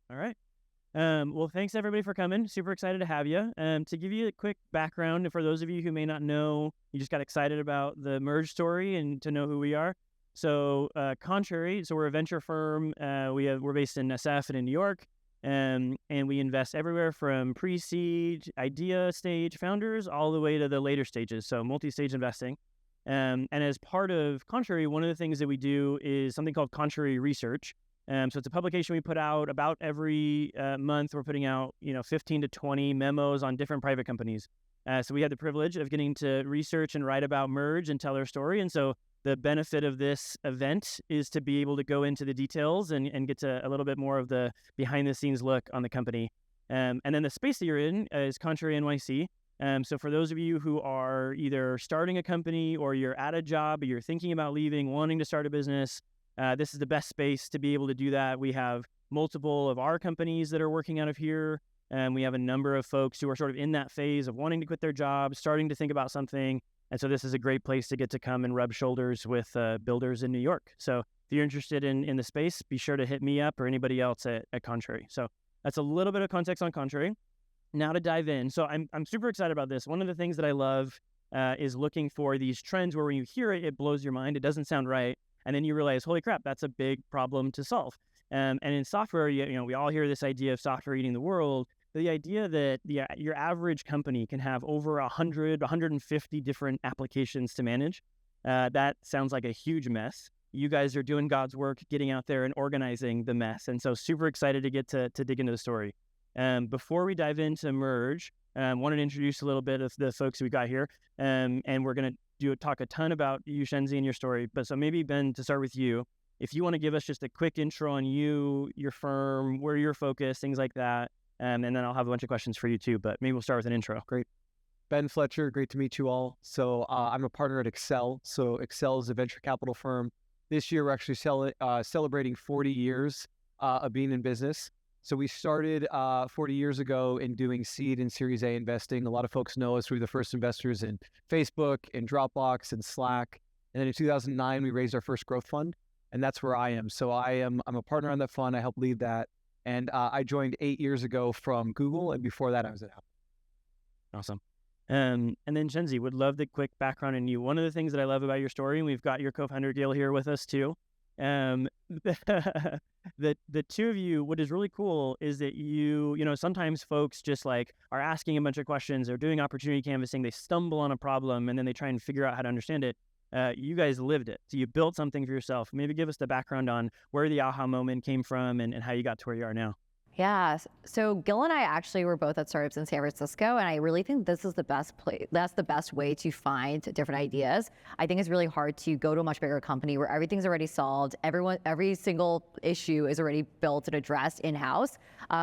All right. Well, thanks everybody for coming. Super excited to have you. To give you a quick background, for those of you who may not know, you just got excited about the Merge story and to know who we are. So, Contrary, so we're a venture firm. We're based in SF and in New York, and we invest everywhere from pre-seed, idea stage founders, all the way to the later stages. So, multi-stage investing. And as part of Contrary, one of the things that we do is something called Contrary Research. So it's a publication we put out about every month. We're putting out, 15 to 20 memos on different private companies. So we had the privilege of getting to research and write about Merge and tell their story. And so the benefit of this event is to be able to go into the details and get to a little bit more of the behind the scenes look on the company. And then the space that you're in is Contrary NYC. So for those of you who are either starting a company or you're at a job, or you're thinking about leaving, wanting to start a business, this is the best space to be able to do that. We have multiple of our companies that are working out of here. And we have a number of folks who are sort of in that phase of wanting to quit their job, starting to think about something. And so this is a great place to get to come and rub shoulders with builders in New York. So if you're interested in the space, be sure to hit me up or anybody else at Contrary. So that's a little bit of context on Contrary. Now to dive in. So I'm super excited about this. One of the things that I love is looking for these trends where when you hear it, it blows your mind. It doesn't sound right. And then you realize, holy crap, that's a big problem to solve. And in software, we all hear this idea of software eating the world. The idea that your average company can have over 100, 150 different applications to manage, that sounds like a huge mess. You guys are doing God's work, getting out there and organizing the mess. And so super excited to get to dig into the story. Before we dive into Merge, wanted to introduce a little bit of the folks we got here. And we're going to talk a ton about you, Shensi, and your story. But so maybe, Ben, to start with you, if you want to give us just a quick intro on you, your firm, where you're focused, things like that. And then I'll have a bunch of questions for you too, but maybe we'll start with an intro. Great. Ben Fletcher, great to meet you all. So I'm a partner at Accel. So Accel is a venture capital firm. This year, we're actually celebrating 40 years of being in business. So we started 40 years ago in doing seed and Series A investing. A lot of folks know us. We were the first investors in Facebook, in Dropbox, and Slack. And then in 2009, we raised our first growth fund, and that's where I am. So I'm a partner on that fund. I help lead that. And I joined 8 years ago from Google, and before that, I was at Apple. Awesome. And then Shensi, would love the quick background on you. One of the things that I love about your story, and we've got your co-founder Gil here with us too. The two of you, what is really cool is that sometimes folks just like are asking a bunch of questions, they're doing opportunity canvassing, they stumble on a problem and then they try and figure out how to understand it. You guys lived it. So you built something for yourself. Maybe give us the background on where the aha moment came from and how you got to where you are now. Yeah. So Gil and I actually were both at startups in San Francisco, and I really think this is the best place. That's the best way to find different ideas. I think it's really hard to go to a much bigger company where everything's already solved. Every single issue is already built and addressed in-house.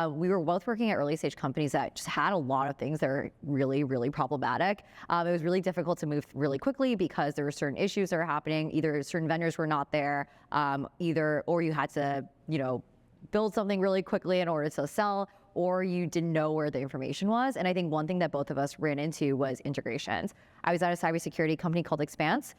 We were both working at early stage companies that just had a lot of things that are really, really problematic. It was really difficult to move really quickly because there were certain issues that were happening. Either certain vendors were not there, or you had to, build something really quickly in order to sell, or you didn't know where the information was. And I think one thing that both of us ran into was integrations. I was at a cybersecurity company called Expanse.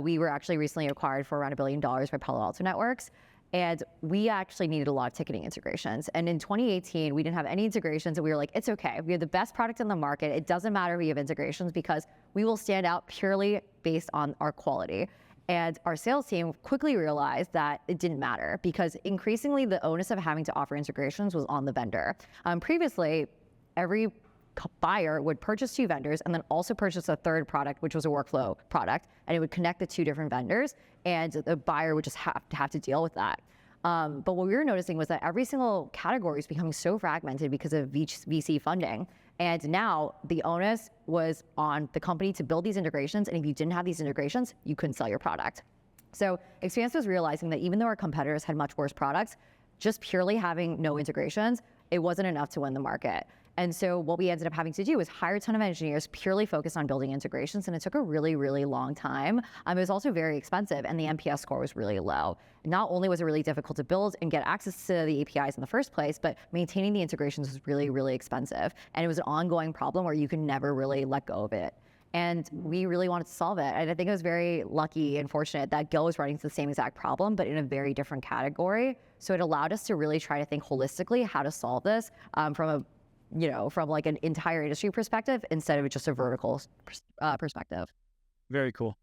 We were actually recently acquired for around $1 billion by Palo Alto Networks. And we actually needed a lot of ticketing integrations. And in 2018, we didn't have any integrations, and we were like, it's okay. We have the best product in the market. It doesn't matter if we have integrations because we will stand out purely based on our quality. And our sales team quickly realized that it didn't matter because increasingly the onus of having to offer integrations was on the vendor. Previously, every buyer would purchase 2 vendors and then also purchase a third product, which was a workflow product, and it would connect the 2 different vendors, and the buyer would just have to deal with that. But what we were noticing was that every single category is becoming so fragmented because of VC funding. And now the onus was on the company to build these integrations. And if you didn't have these integrations, you couldn't sell your product. So Expanse was realizing that even though our competitors had much worse products, just purely having no integrations, it wasn't enough to win the market. And so what we ended up having to do was hire a ton of engineers purely focused on building integrations, and it took a really, really long time. It was also very expensive, and the NPS score was really low. Not only was it really difficult to build and get access to the APIs in the first place, but maintaining the integrations was really, really expensive. And it was an ongoing problem where you could never really let go of it. And we really wanted to solve it. And I think it was very lucky and fortunate that Gil was running into the same exact problem, but in a very different category. So it allowed us to really try to think holistically how to solve this from like an entire industry perspective instead of just a vertical perspective. Very cool.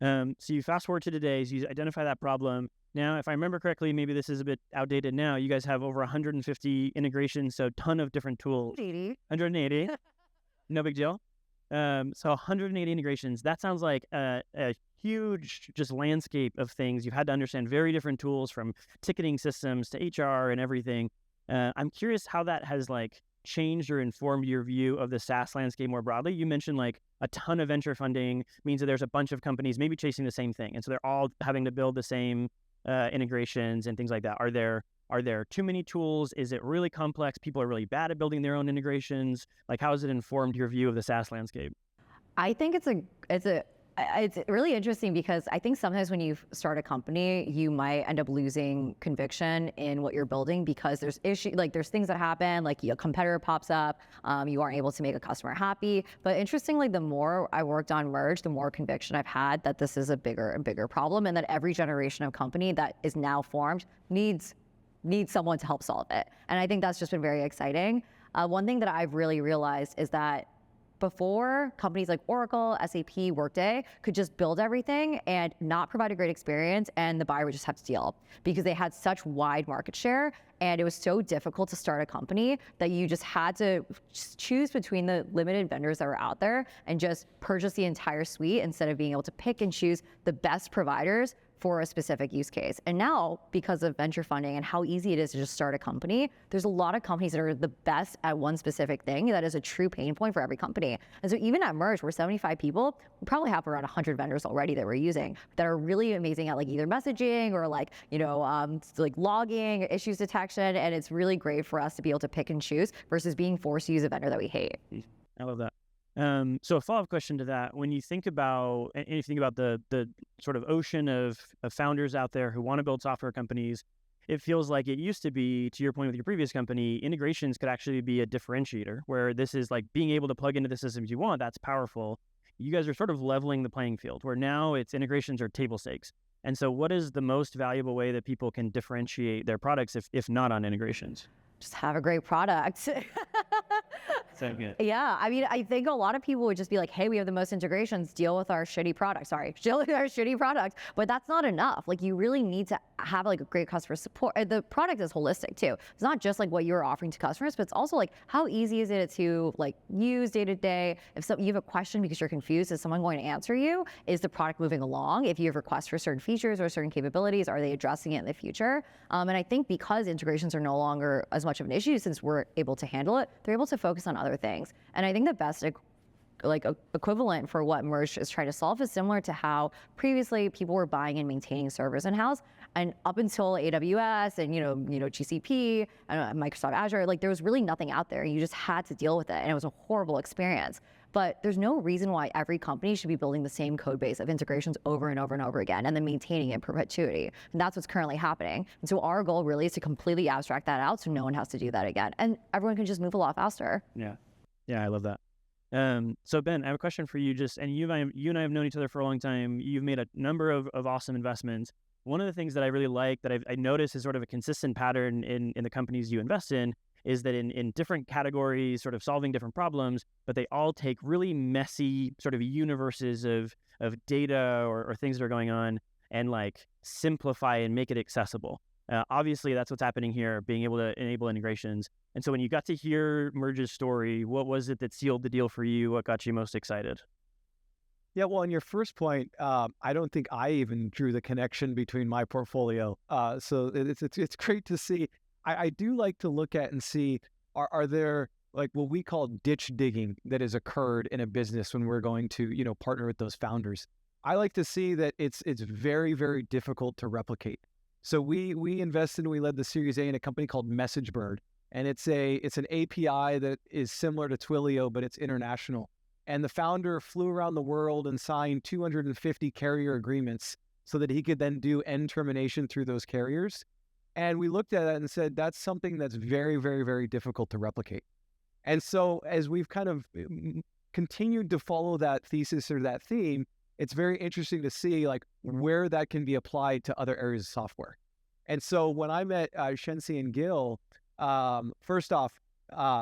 So you fast forward to today, so you identify that problem. Now, if I remember correctly, maybe this is a bit outdated now. You guys have over 150 integrations, so a ton of different tools. 180. No big deal. So 180 integrations. That sounds like a huge just landscape of things. You've had to understand very different tools from ticketing systems to HR and everything. I'm curious how that has like changed or informed your view of the SaaS landscape more broadly. You mentioned like a ton of venture funding means that there's a bunch of companies maybe chasing the same thing. And so they're all having to build the same integrations and things like that. Are there too many tools? Is it really complex? People are really bad at building their own integrations. Like, how has it informed your view of the SaaS landscape? I think it's really interesting because I think sometimes when you start a company, you might end up losing conviction in what you're building because there's there's things that happen, like a competitor pops up, you aren't able to make a customer happy. But interestingly, the more I worked on Merge, the more conviction I've had that this is a bigger and bigger problem, and that every generation of company that is now formed needs someone to help solve it. And I think that's just been very exciting. One thing that I've really realized is that before, companies like Oracle, SAP, Workday could just build everything and not provide a great experience, and the buyer would just have to deal because they had such wide market share, and it was so difficult to start a company that you just had to choose between the limited vendors that were out there and just purchase the entire suite instead of being able to pick and choose the best providers for a specific use case. And now, because of venture funding and how easy it is to just start a company, there's a lot of companies that are the best at one specific thing that is a true pain point for every company. And so even at Merge, we're 75 people, we probably have around 100 vendors already that we're using that are really amazing at like either messaging or like, like logging, issues detection. And it's really great for us to be able to pick and choose versus being forced to use a vendor that we hate. I love that. So a follow-up question to that, when you think about the sort of ocean of founders out there who want to build software companies, it feels like it used to be, to your point with your previous company, integrations could actually be a differentiator, where this is like being able to plug into the systems you want. That's powerful. You guys are sort of leveling the playing field, where now it's integrations are table stakes. And so what is the most valuable way that people can differentiate their products if not on integrations? Just have a great product. So good. Yeah, I mean, I think a lot of people would just be like, hey, we have the most integrations, deal with our shitty product. Deal with our shitty product. But that's not enough. Like, you really need to have like a great customer support. The product is holistic too. It's not just like what you're offering to customers, but it's also like, how easy is it to like use day to day? If you have a question because you're confused, is someone going to answer you? Is the product moving along? If you have requests for certain features or certain capabilities, are they addressing it in the future? And I think because integrations are no longer as much of an issue since we're able to handle it, they're able to focus on other things. And I think the best equivalent for what Merge is trying to solve is similar to how previously people were buying and maintaining servers in-house. And up until AWS and GCP and Microsoft Azure, like there was really nothing out there. You just had to deal with it, and it was a horrible experience. But there's no reason why every company should be building the same code base of integrations over and over and over again and then maintaining it in perpetuity. And that's what's currently happening. And so our goal really is to completely abstract that out so no one has to do that again. And everyone can just move a lot faster. Yeah, I love that. So Ben, I have a question for you. You and I have known each other for a long time. You've made a number of awesome investments. One of the things that I really like that I noticed is sort of a consistent pattern in the companies you invest in is that in different categories, sort of solving different problems, but they all take really messy sort of universes of data or things that are going on and like simplify and make it accessible. Obviously, that's what's happening here, being able to enable integrations. And so when you got to hear Merge's story, what was it that sealed the deal for you? What got you most excited? Yeah, well, on your first point, I don't think I even drew the connection between my portfolio. So it's great to see. I do like to look at and see, are there like what we call ditch digging that has occurred in a business when we're going to, partner with those founders. I like to see that it's very, very difficult to replicate. So we invested and we led the Series A in a company called MessageBird. And it's an API that is similar to Twilio, but it's international. And the founder flew around the world and signed 250 carrier agreements so that he could then do end termination through those carriers. And we looked at it and said, that's something that's very, very, very difficult to replicate. And so as we've kind of continued to follow that thesis or that theme, it's very interesting to see like where that can be applied to other areas of software. And so when I met Shensi and Gil, first off,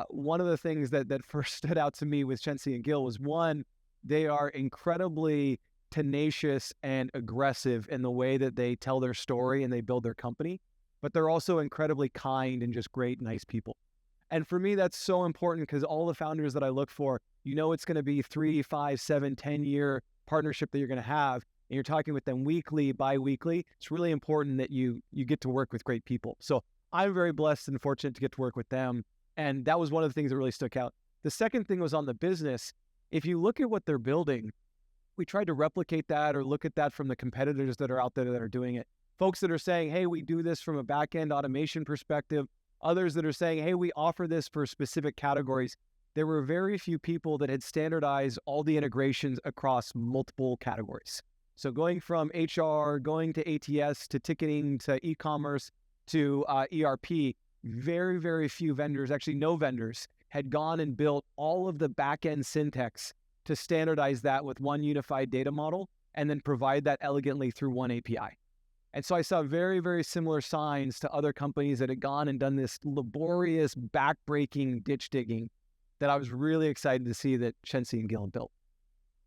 one of the things that first stood out to me with Shensi and Gil was, one, they are incredibly tenacious and aggressive in the way that they tell their story and they build their company, but they're also incredibly kind and just great, nice people. And for me, that's so important because all the founders that I look for, it's going to be 3, 5, 7, 10-year partnership that you're going to have, and you're talking with them weekly, bi-weekly. It's really important that you get to work with great people. So I'm very blessed and fortunate to get to work with them. And that was one of the things that really stuck out. The second thing was on the business. If you look at what they're building, we tried to replicate that or look at that from the competitors that are out there that are doing it. Folks that are saying, hey, we do this from a back-end automation perspective. Others that are saying, hey, we offer this for specific categories. There were very few people that had standardized all the integrations across multiple categories. So going from HR, going to ATS, to ticketing, to e-commerce, to ERP, very, very few vendors, actually no vendors, had gone and built all of the back-end syntax to standardize that with one unified data model and then provide that elegantly through one API. And so I saw very, very similar signs to other companies that had gone and done this laborious, back-breaking ditch digging that I was really excited to see that Shensi and Gil built.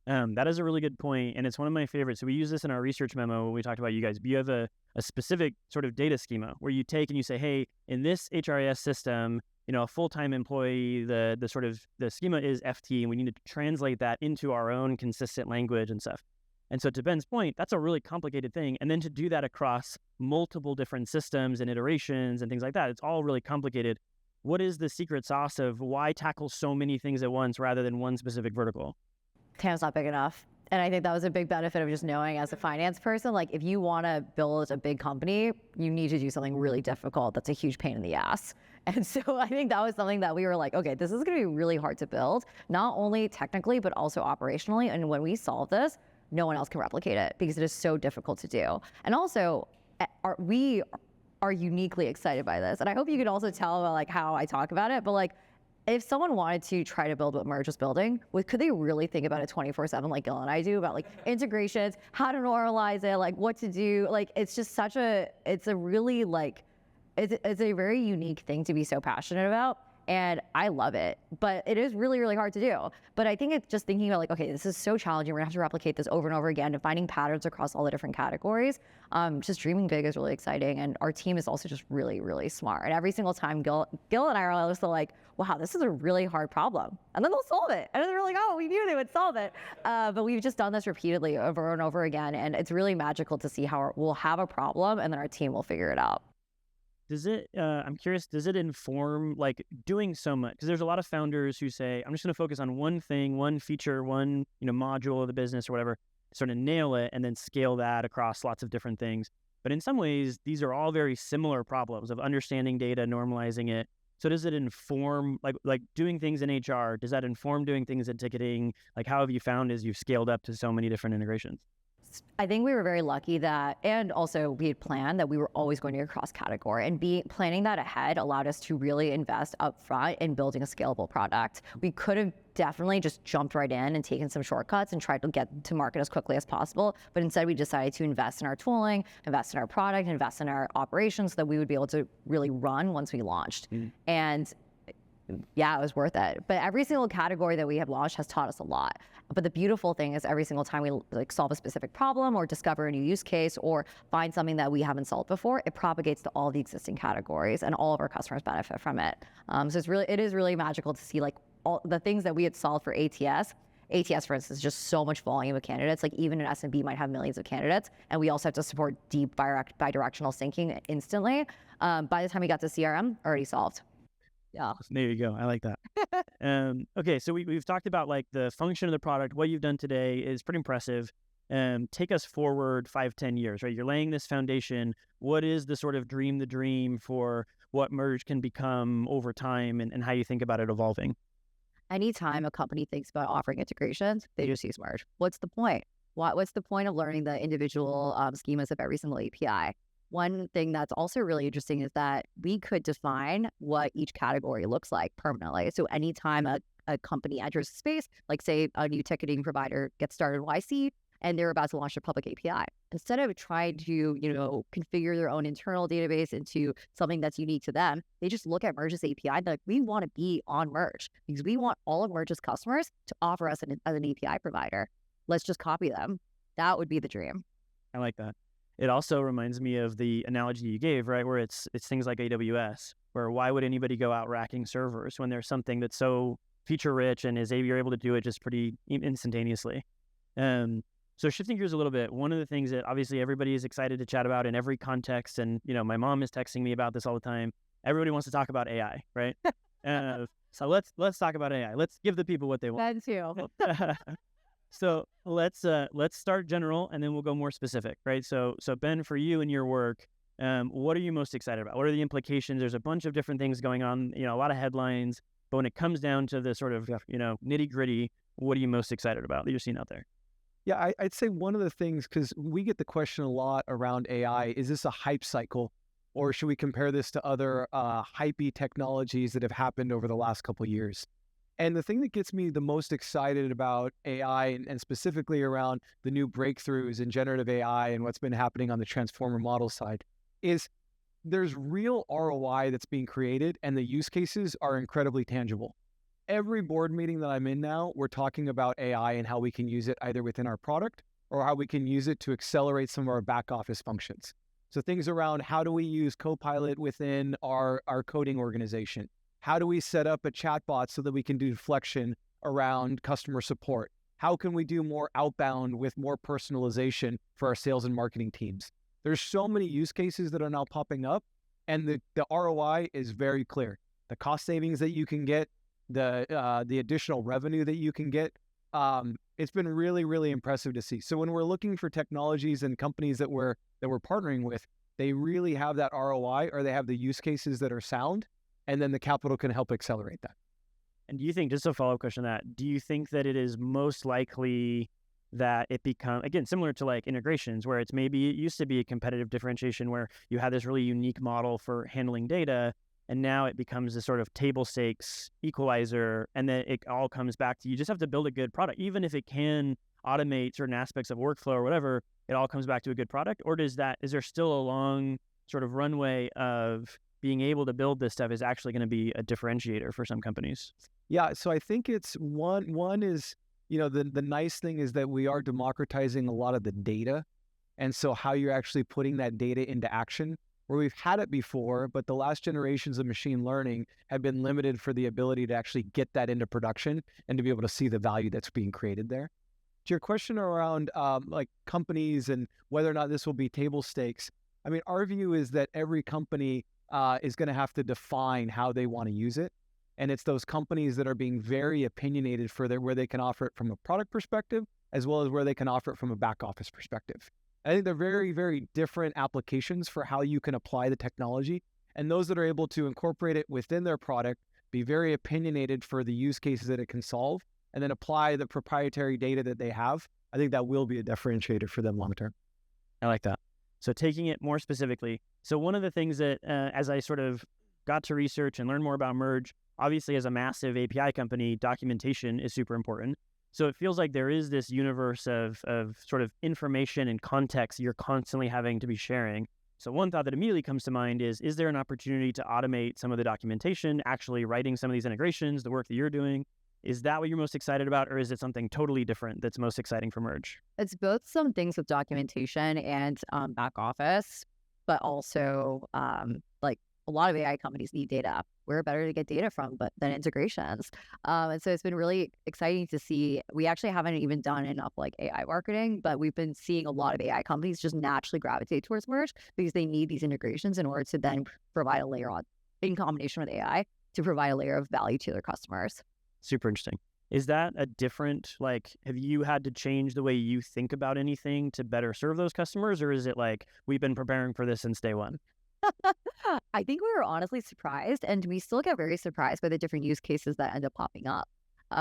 That is a really good point, and it's one of my favorites. So we use this in our research memo when we talked about you guys. You have a specific sort of data schema where you take and you say, hey, in this HRIS system, a full-time employee, the schema is FT, and we need to translate that into our own consistent language and stuff. And so to Ben's point, that's a really complicated thing. And then to do that across multiple different systems and iterations and things like that, it's all really complicated. What is the secret sauce of why tackle so many things at once rather than one specific vertical? TAM's not big enough. And I think that was a big benefit of just knowing as a finance person, like if you want to build a big company, you need to do something really difficult. That's a huge pain in the ass. And so I think that was something that we were like, okay, this is going to be really hard to build, not only technically, but also operationally. And when we solve this, no one else can replicate it because it is so difficult to do. And also, we are uniquely excited by this. And I hope you could also tell about like how I talk about it, but like, if someone wanted to try to build what Merge was building, could they really think about it 24/7 like Gil and I do about like integrations, how to normalize it, like what to do? Like it's just it's a really like, it's a very unique thing to be so passionate about. And I love it, but it is really, really hard to do. But I think it's just thinking about like, okay, this is so challenging. We're gonna have to replicate this over and over again and finding patterns across all the different categories. Just dreaming big is really exciting. And our team is also just really, really smart. And every single time Gil and I are also like, wow, this is a really hard problem. And then they'll solve it. And then they're like, oh, we knew they would solve it. But we've just done this repeatedly over and over again. And it's really magical to see how we'll have a problem and then our team will figure it out. Does it, I'm curious, does it inform like doing so much? Because there's a lot of founders who say, I'm just going to focus on one thing, one feature, one module of the business or whatever, sort of nail it and then scale that across lots of different things. But in some ways, these are all very similar problems of understanding data, normalizing it. So does it inform, like doing things in HR, does that inform doing things in ticketing? Like how have you found as you've scaled up to so many different integrations? I think we were very lucky that, and also we had planned that we were always going to go cross category, and planning that ahead allowed us to really invest up front in building a scalable product. We could have definitely just jumped right in and taken some shortcuts and tried to get to market as quickly as possible. But instead we decided to invest in our tooling, invest in our product, invest in our operations so that we would be able to really run once we launched. And yeah, it was worth it. But every single category that we have launched has taught us a lot. But the beautiful thing is every single time we like solve a specific problem or discover a new use case or find something that we haven't solved before, it propagates to all the existing categories and all of our customers benefit from it. So it is really magical to see like all the things that we had solved for ATS. ATS, for instance, is just so much volume of candidates. Like even an SMB might have millions of candidates, and we also have to support deep bidirectional syncing instantly. By the time we got to CRM, already solved. Yeah. There you go. I like that. Okay, so we've talked about like the function of the product. What you've done today is pretty impressive. Take us forward 5-10 years, right? You're laying this foundation. What is the sort of the dream for what Merge can become over time and how you think about it evolving? Anytime a company thinks about offering integrations, they just use Merge. What's the point? What's the point of learning the individual schemas of every single API? One thing that's also really interesting is that we could define what each category looks like permanently. So anytime a a company enters the space, like say a new ticketing provider gets started in YC and they're about to launch a public API. Instead of trying to, configure their own internal database into something that's unique to them, they just look at Merge's API and they're like, we want to be on Merge because we want all of Merge's customers to offer us as an API provider. Let's just copy them. That would be the dream. I like that. It also reminds me of the analogy you gave, right? Where it's things like AWS, where why would anybody go out racking servers when there's something that's so feature rich and you're able to do it just pretty instantaneously. So shifting gears a little bit, one of the things that obviously everybody is excited to chat about in every context, and my mom is texting me about this all the time. Everybody wants to talk about AI, right? So let's talk about AI. Let's give the people what they want. That too. So let's start general, and then we'll go more specific, right? So Ben, for you and your work, what are you most excited about? What are the implications? There's a bunch of different things going on, a lot of headlines, but when it comes down to the sort of nitty gritty, what are you most excited about that you're seeing out there? Yeah, I'd say one of the things, because we get the question a lot around AI, is this a hype cycle? Or should we compare this to other hypey technologies that have happened over the last couple of years? And the thing that gets me the most excited about AI and specifically around the new breakthroughs in generative AI and what's been happening on the transformer model side is there's real ROI that's being created and the use cases are incredibly tangible. Every board meeting that I'm in now, we're talking about AI and how we can use it either within our product or how we can use it to accelerate some of our back office functions. So things around how do we use Copilot within our coding organization? How do we set up a chatbot so that we can do deflection around customer support? How can we do more outbound with more personalization for our sales and marketing teams? There's so many use cases that are now popping up, and the ROI is very clear. The cost savings that you can get, the additional revenue that you can get, it's been really, really impressive to see. So when we're looking for technologies and companies that we're partnering with, they really have that ROI or they have the use cases that are sound, and then the capital can help accelerate that. And do you think, just a follow-up question on that, do you think that it is most likely that it becomes, again, similar to like integrations, where it used to be a competitive differentiation where you had this really unique model for handling data, and now it becomes this sort of table stakes equalizer, and then it all comes back to you just have to build a good product. Even if it can automate certain aspects of workflow or whatever, it all comes back to a good product? Or is there still a long sort of runway of being able to build this stuff is actually going to be a differentiator for some companies? Yeah, so I think it's one is, the nice thing is that we are democratizing a lot of the data. And so how you're actually putting that data into action, where we've had it before, but the last generations of machine learning have been limited for the ability to actually get that into production and to be able to see the value that's being created there. To your question around like companies and whether or not this will be table stakes, I mean, our view is that every company is going to have to define how they want to use it. And it's those companies that are being very opinionated for where they can offer it from a product perspective, as well as where they can offer it from a back office perspective. I think they're very, very different applications for how you can apply the technology. And those that are able to incorporate it within their product, be very opinionated for the use cases that it can solve, and then apply the proprietary data that they have, I think that will be a differentiator for them long term. I like that. So taking it more specifically, so one of the things that as I sort of got to research and learn more about Merge, obviously as a massive API company, documentation is super important. So it feels like there is this universe of sort of information and context you're constantly having to be sharing. So one thought that immediately comes to mind is there an opportunity to automate some of the documentation, actually writing some of these integrations, the work that you're doing? Is that what you're most excited about, or is it something totally different that's most exciting for Merge? It's both some things with documentation and back office, but also like a lot of AI companies need data. Where better to get data from than integrations? And so it's been really exciting to see. We actually haven't even done enough like AI marketing, but we've been seeing a lot of AI companies just naturally gravitate towards Merge because they need these integrations in order to then provide a layer on, in combination with AI, to provide a layer of value to their customers. Super interesting. Is that a different, have you had to change the way you think about anything to better serve those customers? Or is it like, we've been preparing for this since day one? I think we were honestly surprised, and we still get very surprised by the different use cases that end up popping up.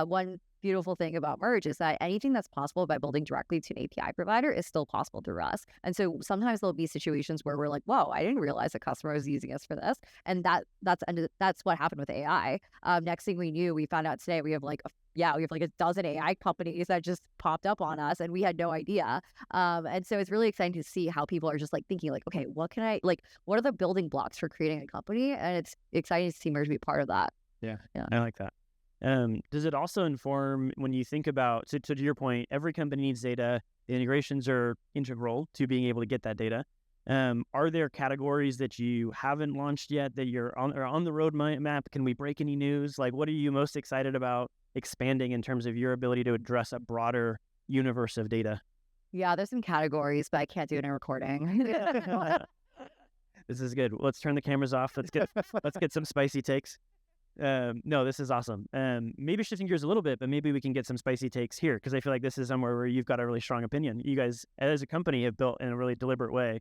One beautiful thing about Merge is that anything that's possible by building directly to an API provider is still possible through us. And so sometimes there'll be situations where we're like, whoa, I didn't realize a customer was using us for this. And that's what happened with AI. Next thing we knew, we found out today we have like a dozen AI companies that just popped up on us and we had no idea. And so it's really exciting to see how people are just like thinking like, okay, what are the building blocks for creating a company? And it's exciting to see Merge be part of that. Yeah. I like that. Does it also inform when you think about, so to your point, every company needs data, the integrations are integral to being able to get that data. Are there categories that you haven't launched yet that you're on the roadmap? Can we break any news? Like, what are you most excited about expanding in terms of your ability to address a broader universe of data? Yeah, there's some categories, but I can't do it in a recording. This is good. Let's turn the cameras off. Let's get some spicy takes. No, this is awesome. Maybe shifting gears a little bit, but maybe we can get some spicy takes here because I feel like this is somewhere where you've got a really strong opinion. You guys, as a company, have built in a really deliberate way.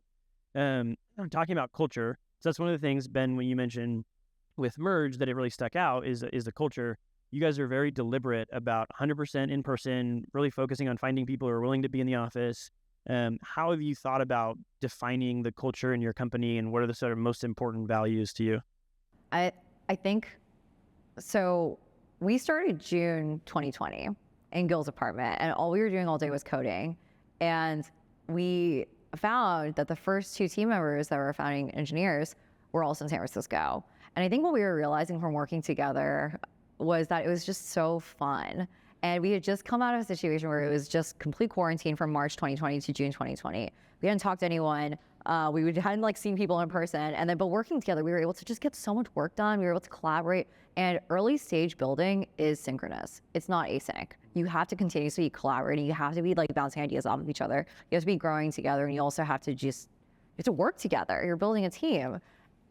I'm talking about culture. So that's one of the things, Ben, when you mentioned with Merge that it really stuck out is the culture. You guys are very deliberate about 100% in person, really focusing on finding people who are willing to be in the office. How have you thought about defining the culture in your company and what are the sort of most important values to you? I think, so we started June 2020 in Gil's apartment and all we were doing all day was coding. And we found that the first 2 team members that were founding engineers were also in San Francisco. And I think what we were realizing from working together was that it was just so fun. And we had just come out of a situation where it was just complete quarantine from March 2020 to June 2020. We hadn't talked to anyone. We hadn't like seen people in person. And then, but working together, we were able to just get so much work done. We were able to collaborate. And early stage building is synchronous. It's not async. You have to continuously be collaborating. You have to be like bouncing ideas off of each other. You have to be growing together. And you also have to work together. You're building a team.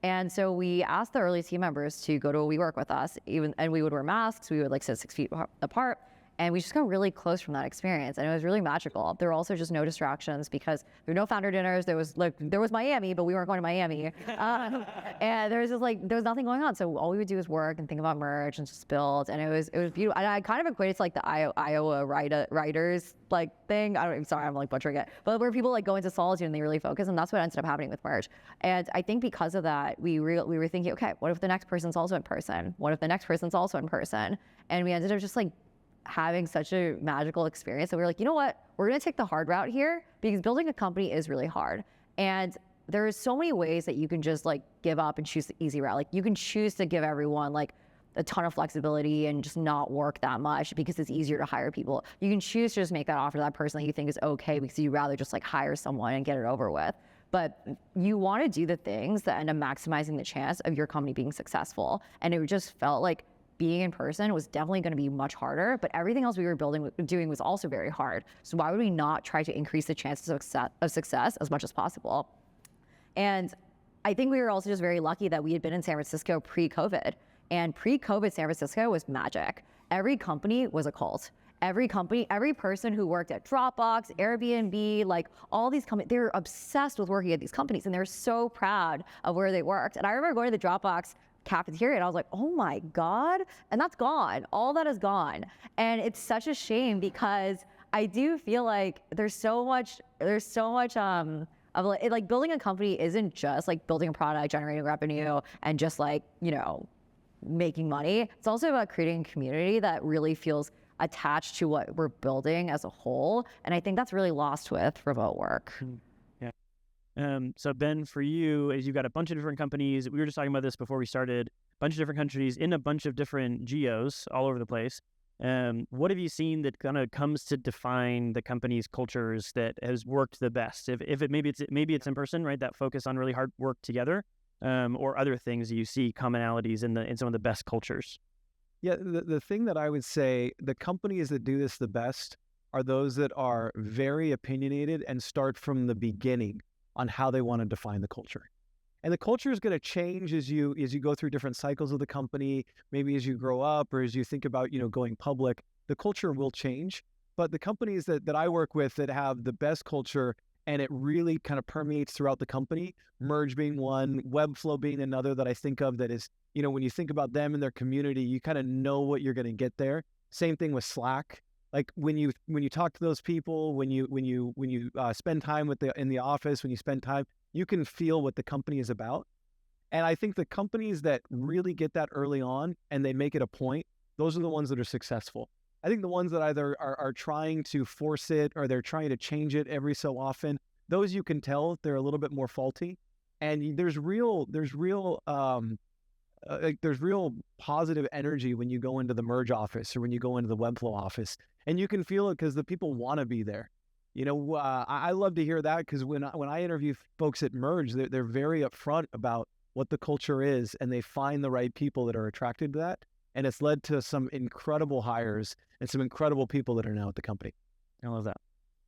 And so we asked the early team members to go to a WeWork with us, and we would wear masks. We would like sit 6 feet apart. And we just got really close from that experience. And it was really magical. There were also just no distractions because there were no founder dinners. There was Miami, but we weren't going to Miami. And there was nothing going on. So all we would do was work and think about Merge and just build. And it was beautiful. And I kind of equate it to like the Iowa writers like thing. Sorry, I'm like butchering it. But where people like go into solitude and they really focus. And that's what ended up happening with Merge. And I think because of that, we were thinking, okay, what if the next person's also in person? What if the next person's also in person? And we ended up just like having such a magical experience that we were like, you know what, we're going to take the hard route here because building a company is really hard. And there's so many ways that you can just like give up and choose the easy route. Like you can choose to give everyone like a ton of flexibility and just not work that much because it's easier to hire people. You can choose to just make that offer to that person that you think is okay because you'd rather just like hire someone and get it over with. But you want to do the things that end up maximizing the chance of your company being successful. And it just felt like being in person was definitely going to be much harder, but everything else we were doing was also very hard. So why would we not try to increase the chances of success as much as possible? And I think we were also just very lucky that we had been in San Francisco pre-COVID. And pre-COVID San Francisco was magic. Every company was a cult. Every person who worked at Dropbox, Airbnb, like all these companies, they were obsessed with working at these companies and they were so proud of where they worked. And I remember going to the Dropbox cafeteria and I was like, oh my God. And that's gone. All that is gone. And it's such a shame because I do feel like there's so much of like building a company isn't just like building a product, generating revenue and just like, making money. It's also about creating a community that really feels attached to what we're building as a whole. And I think that's really lost with remote work. So Ben, for you, as you've got a bunch of different companies, we were just talking about this before we started, a bunch of different countries in a bunch of different geos all over the place. What have you seen that kind of comes to define the company's cultures that has worked the best? Maybe it's in person, right? That focus on really hard work together, or other things you see commonalities in some of the best cultures. Yeah, the thing that I would say, the companies that do this the best are those that are very opinionated and start from the beginning on how they want to define the culture. And the culture is going to change as you go through different cycles of the company, maybe as you grow up or as you think about, going public, the culture will change. But the companies that I work with that have the best culture and it really kind of permeates throughout the company, Merge being one, Webflow being another that I think of that is, when you think about them and their community, you kind of know what you're going to get there. Same thing with Slack. Like when you talk to those people, when you spend time in the office, when you spend time, you can feel what the company is about. And I think the companies that really get that early on and they make it a point, those are the ones that are successful. I think the ones that either are trying to force it or they're trying to change it every so often, those you can tell they're a little bit more faulty. And there's real positive energy when you go into the merge office or when you go into the Webflow office, and you can feel it because the people want to be there. I love to hear that, because when I interview folks at Merge, they're very upfront about what the culture is, and they find the right people that are attracted to that. And it's led to some incredible hires and some incredible people that are now at the company. I love that.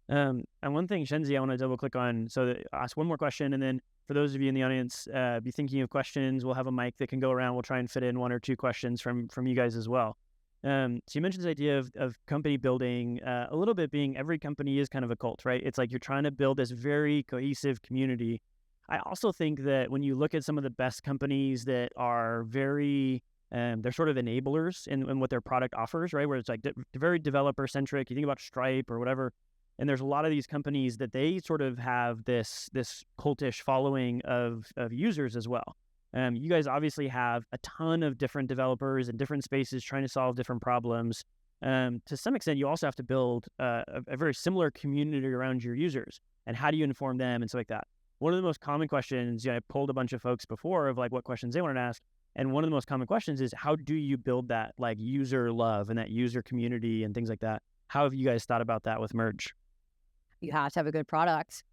And one thing, Shensi, I want to double click on. So I'll ask one more question, and then for those of you in the audience, be thinking of questions. We'll have a mic that can go around. We'll try and fit in 1 or 2 questions from you guys as well. So you mentioned this idea of company building, a little bit being every company is kind of a cult, right? It's like you're trying to build this very cohesive community. I also think that when you look at some of the best companies that are very, they're sort of enablers in what their product offers, right? Where it's like very developer centric. You think about Stripe or whatever. And there's a lot of these companies that they sort of have this cultish following of users as well. You guys obviously have a ton of different developers in different spaces trying to solve different problems. To some extent, you also have to build a very similar community around your users. And how do you inform them and stuff like that? One of the most common questions, I polled a bunch of folks before of like what questions they wanted to ask. And one of the most common questions is, how do you build that like user love and that user community and things like that? How have you guys thought about that with Merge? You have to have a good product.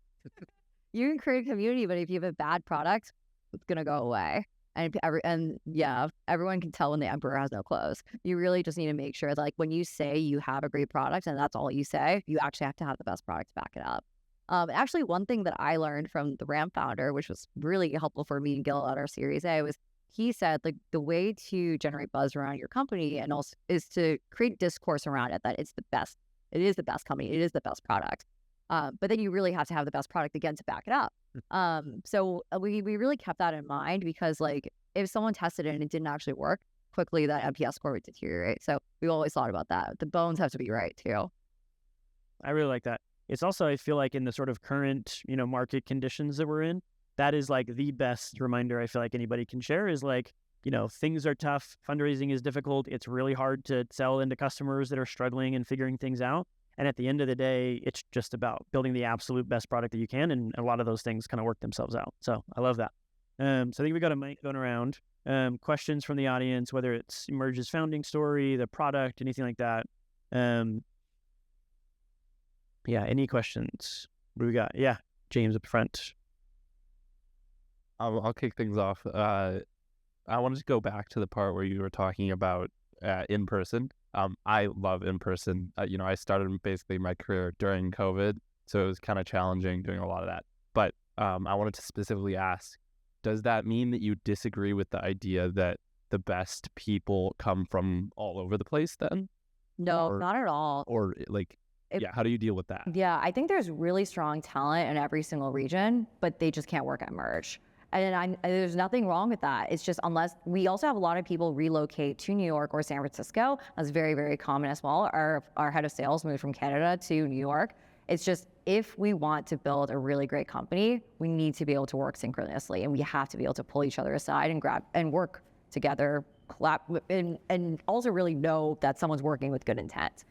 You can create a community, but if you have a bad product, it's going to go away. And everyone can tell when the emperor has no clothes. You really just need to make sure that, like, when you say you have a great product and that's all you say, you actually have to have the best product to back it up. Actually, one thing that I learned from the Ramp founder, which was really helpful for me and Gil at our Series A, was he said, like, the way to generate buzz around your company and also is to create discourse around it, that it's the best. It is the best company. It is the best product. But then you really have to have the best product again to back it up. So we really kept that in mind, because like if someone tested it and it didn't actually work, quickly that NPS score would deteriorate. So we always thought about that. The bones have to be right too. I really like that. It's also, I feel like in the sort of current, market conditions that we're in, that is like the best reminder I feel like anybody can share is like, things are tough. Fundraising is difficult. It's really hard to sell into customers that are struggling and figuring things out. And at the end of the day, it's just about building the absolute best product that you can. And a lot of those things kind of work themselves out. So I love that. So I think we got a mic going around. Questions from the audience, whether it's Merge's founding story, the product, anything like that. Any questions? What do we got? Yeah, James up front. I'll kick things off. I wanted to go back to the part where you were talking about in person. I love in person. I started basically my career during COVID, so it was kind of challenging doing a lot of that. But I wanted to specifically ask, does that mean that you disagree with the idea that the best people come from all over the place then? No, not at all. Or how do you deal with that? Yeah, I think there's really strong talent in every single region, but they just can't work at Merge. And there's nothing wrong with that. It's just, unless we also have a lot of people relocate to New York or San Francisco. That's very, very common as well. Our head of sales moved from Canada to New York. It's just, if we want to build a really great company, we need to be able to work synchronously, and we have to be able to pull each other aside and grab and work together, and also really know that someone's working with good intent.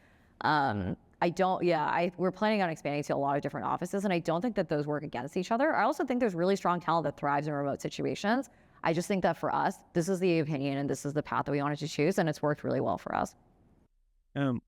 We're planning on expanding to a lot of different offices, and I don't think that those work against each other. I also think there's really strong talent that thrives in remote situations. I just think that for us, this is the opinion and this is the path that we wanted to choose, and it's worked really well for us.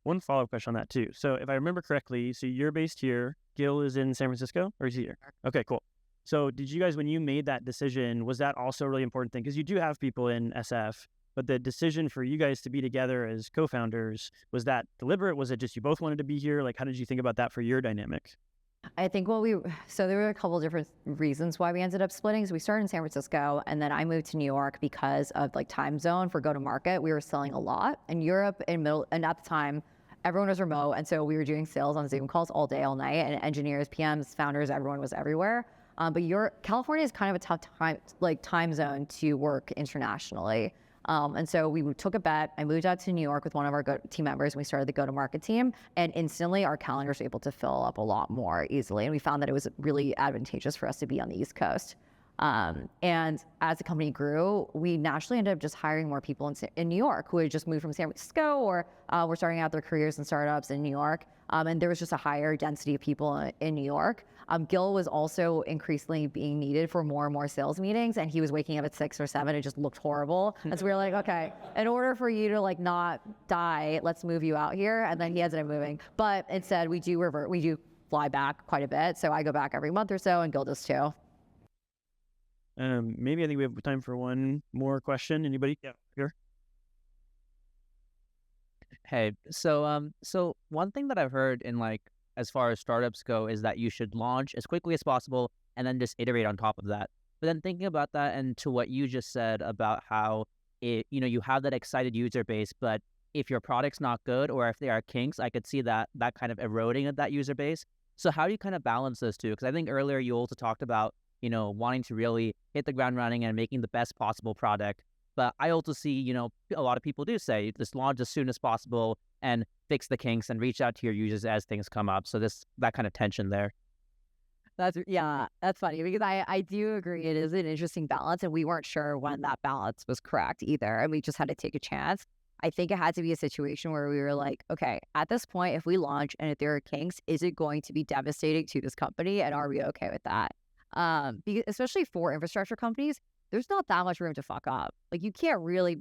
One follow-up question on that too. So if I remember correctly, so you're based here, Gil is in San Francisco, or is he here? Okay, cool. So did you guys, when you made that decision, was that also a really important thing? Because you do have people in SF, but the decision for you guys to be together as co-founders, was that deliberate? Was it just you both wanted to be here? Like, how did you think about that for your dynamic? I think so there were a couple of different reasons why we ended up splitting. So we started in San Francisco, and then I moved to New York because of like time zone for go-to-market. We were selling a lot in Europe and at the time, everyone was remote. And so we were doing sales on Zoom calls all day, all night, and engineers, PMs, founders, everyone was everywhere. But California is kind of a tough time zone to work internationally. And so we took a bet. I moved out to New York with one of our team members, and we started the go-to-market team. And instantly, our calendars were able to fill up a lot more easily. And we found that it was really advantageous for us to be on the East Coast. And as the company grew, we naturally ended up just hiring more people in New York who had just moved from San Francisco or were starting out their careers in startups in New York. And there was just a higher density of people in New York. Gil was also increasingly being needed for more and more sales meetings, and he was waking up at 6 or 7. It just looked horrible. And so we were like, okay, in order for you to like not die, let's move you out here. And then he ended up moving. But instead, we do fly back quite a bit. So I go back every month or so, and Gil does too. Maybe I think we have time for one more question. Anybody? Yeah, here. Hey, so one thing that I've heard in like as far as startups go is that you should launch as quickly as possible and then just iterate on top of that. But then thinking about that and to what you just said about how you have that excited user base, but if your product's not good or if there are kinks, I could see that kind of eroding of that user base. So how do you kind of balance those two? Because I think earlier you also talked about wanting to really hit the ground running and making the best possible product. But I also see, a lot of people do say just launch as soon as possible and fix the kinks and reach out to your users as things come up. So that kind of tension there. That's funny because I do agree it is an interesting balance, and we weren't sure when that balance was correct either, and we just had to take a chance. I think it had to be a situation where we were like, okay, at this point, if we launch and if there are kinks, is it going to be devastating to this company, and are we okay with that? Because especially for infrastructure companies, there's not that much room to fuck up. Like you can't really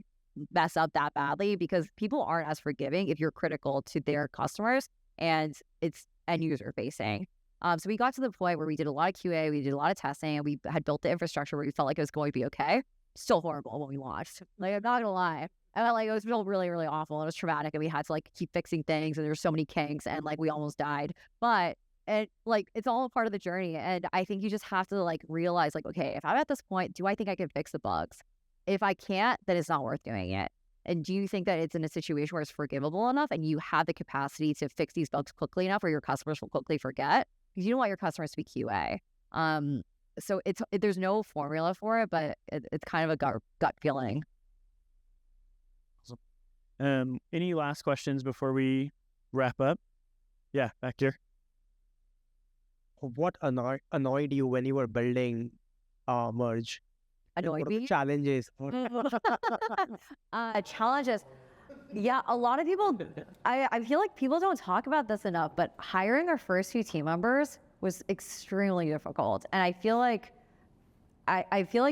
mess up that badly because people aren't as forgiving if you're critical to their customers and it's end user facing. So we got to the point where we did a lot of QA, we did a lot of testing, and we had built the infrastructure where we felt like it was going to be okay. Still horrible when we launched. Like I'm not gonna lie. I felt like it was really, really awful. And it was traumatic, and we had to like keep fixing things, and there were so many kinks, and like we almost died. But it's all a part of the journey. And I think you just have to like realize like, okay, if I'm at this point, do I think I can fix the bugs? If I can't, then it's not worth doing it. And do you think that it's in a situation where it's forgivable enough and you have the capacity to fix these bugs quickly enough where your customers will quickly forget? Because you don't want your customers to be QA. So there's no formula for it, but it's kind of a gut feeling. Any last questions before we wrap up? Yeah, back here. What annoyed you when you were building Merge? Annoyed me? Challenges. Challenges. Yeah, a lot of people, I feel like people don't talk about this enough, but hiring our first few team members was extremely difficult. And I feel like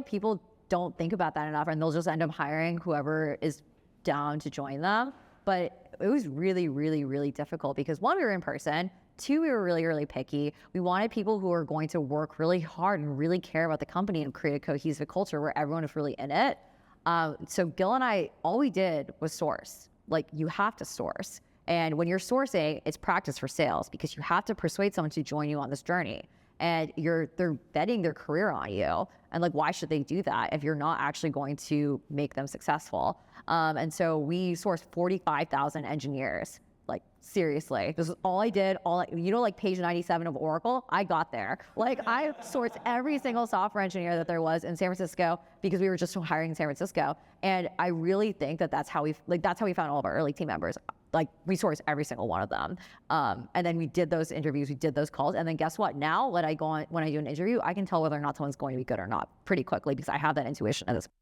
people don't think about that enough, and they'll just end up hiring whoever is down to join them. But it was really, really, really difficult because one, we were in person. Two, we were really, really picky. We wanted people who were going to work really hard and really care about the company and create a cohesive culture where everyone was really in it. So Gil and I, all we did was source. Like you have to source. And when you're sourcing, it's practice for sales because you have to persuade someone to join you on this journey. And they're betting their career on you. And like, why should they do that if you're not actually going to make them successful? And so we sourced 45,000 engineers. Like seriously, this is all I did. Like page 97 of Oracle, I got there. Like I sourced every single software engineer that there was in San Francisco because we were just hiring in San Francisco. And I really think that's how we found all of our early team members. Like we sourced every single one of them. And then we did those interviews, we did those calls. And then guess what? Now when I do an interview, I can tell whether or not someone's going to be good or not pretty quickly because I have that intuition at this point.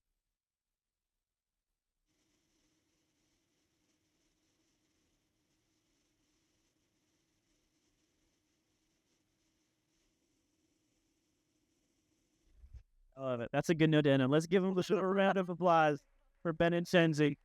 I love it. That's a good note to end on. Let's give them a round of applause for Ben and Shensi.